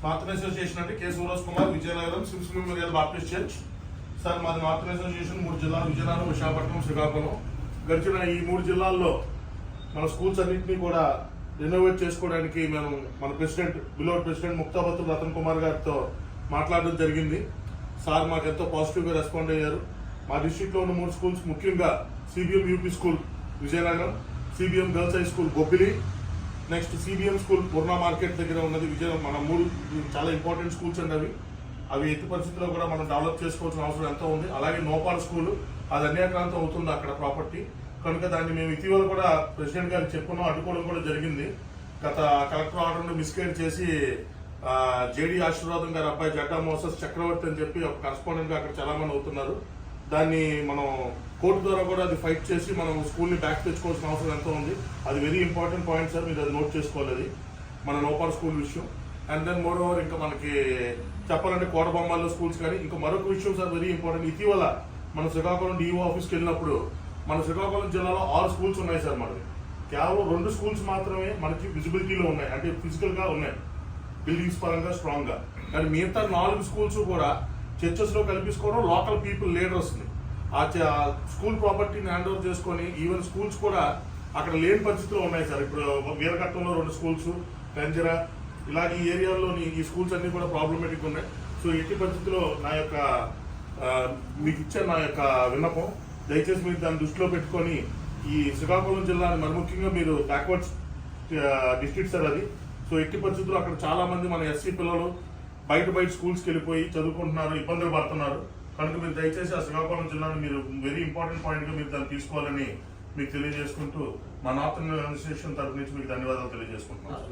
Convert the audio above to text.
Northern association అంటే K Suraj Kumar, Vizianagaram, Sims memorial baptist church. Sir మాది northern association 3 జిల్లాలు, విజయనగరం, విశాఖపట్నం, శ్రీకాకుళం. గడిచిన ఈ 3 జిల్లాల్లో మన స్కూల్స్ అన్నింటినీ కూడా రెనోవేట్ చేసుకోవడానికి మేము మన ప్రెసిడెంట్ బిలోడ్ ప్రెసిడెంట్ ముక్తాబత్తుల రతన్ కుమార్ గారితో మాట్లాడడం జరిగింది. సార్ మాకు ఎంతో పాజిటివ్గా రెస్పాండ్ అయ్యారు. మా డిస్ట్రిక్ట్లో ఉన్న 3 స్కూల్స్, ముఖ్యంగా CBM UP school Vizianagaram, CBM girls high school Bobbili, next CBM school Purna market దగ్గర ఉన్నది విజయనగరం. మన 3 చాలా ఇంపార్టెంట్ స్కూల్స్ అండి. అవి ఎట్టి పరిస్థితుల్లో కూడా మనం డెవలప్ చేసుకోవాల్సిన అవసరం ఎంతో ఉంది. అలాగే నోపాల్ స్కూల్ అది అన్యాక్రాంతం అవుతుంది అక్కడ ప్రాపర్టీ కనుక దాన్ని మేము ఇటీవల కూడా ప్రెసిడెంట్ గారికి చెప్పుకున్నాం, అడ్డుకోవడం కూడా జరిగింది. గత కలెక్టర్ ఆర్డర్ను మిస్గైడ్ చేసి జేడీ ఆశీర్వాదం గారి అబ్బాయి జడ్డా మోసస్ చక్రవర్తి అని చెప్పి ఒక కరెస్పాండెంట్ గా అక్కడ చలామణి అవుతున్నారు. దాన్ని మనం కోర్టు ద్వారా కూడా అది ఫైట్ చేసి మనం స్కూల్ని బ్యాక్ తెచ్చుకోవాల్సిన అవసరం ఎంతో ఉంది. అది వెరీ ఇంపార్టెంట్ పాయింట్ సార్, మీరు అది నోట్ చేసుకోవాలి మన నోపాల్ స్కూల్ విషయం. అండ్ దెన్ మోర్ ఓవర్ ఇంకా మనకి చెప్పాలంటే కోటబొమ్మల్లో స్కూల్స్ కానీ ఇంకా మరొక విషయం సార్ వెరీ ఇంపార్టెంట్. ఇటీవల మన శ్రీకాకుళం డిఓ ఆఫీస్కి వెళ్ళినప్పుడు మన శ్రీకాకుళం జిల్లాలో 6 స్కూల్స్ ఉన్నాయి సార్. మనకి కేవలం 2 స్కూల్స్ మాత్రమే మనకి విజిబిలిటీలో ఉన్నాయి, అంటే ఫిజికల్ గా ఉన్నాయి బిల్డింగ్స్ పరంగా స్ట్రాంగ్ గా. కానీ మిగతా 4 స్కూల్స్ కూడా చర్చెస్ లో కల్పించుకోవడం లోకల్ పీపుల్ లీడర్స్ ని ఆ స్కూల్ ప్రాపర్టీని హ్యాండ్ ఓవర్ చేసుకొని ఈవెన్ స్కూల్స్ కూడా అక్కడ లేని పరిస్థితిలో ఉన్నాయి సార్. ఇప్పుడు వీరఘట్టంలో 2 స్కూల్స్, గంజరా, ఇలాగే ఈ ఏరియాలోని ఈ స్కూల్స్ అన్ని కూడా ప్రాబ్లమేటిక్ ఉన్నాయి. సో ఎట్టి పరిస్థితిలో నా యొక్క మీకు ఇచ్చే నా యొక్క విన్నపం, దయచేసి మీరు దాన్ని దృష్టిలో పెట్టుకొని ఈ శ్రీకాకుళం జిల్లాని మరి ముఖ్యంగా మీరు బ్యాక్వర్డ్స్ డిస్ట్రిక్ట్ సార్ అది. సో ఎట్టి పరిస్థితుల్లో అక్కడ చాలా మంది మన ఎస్సీ పిల్లలు బయట స్కూల్స్కి వెళ్ళిపోయి చదువుకుంటున్నారు, ఇబ్బందులు పడుతున్నారు. కనుక మీరు దయచేసి ఆ శ్రీకాకుళం జిల్లాని మీరు వెరీ ఇంపార్టెంట్ పాయింట్ గా మీరు దాన్ని తీసుకోవాలని మీకు తెలియజేసుకుంటూ మా నార్థన్ అసోసియేషన్ తరఫు నుంచి మీకు ధన్యవాదాలు తెలియజేసుకుంటున్నాను.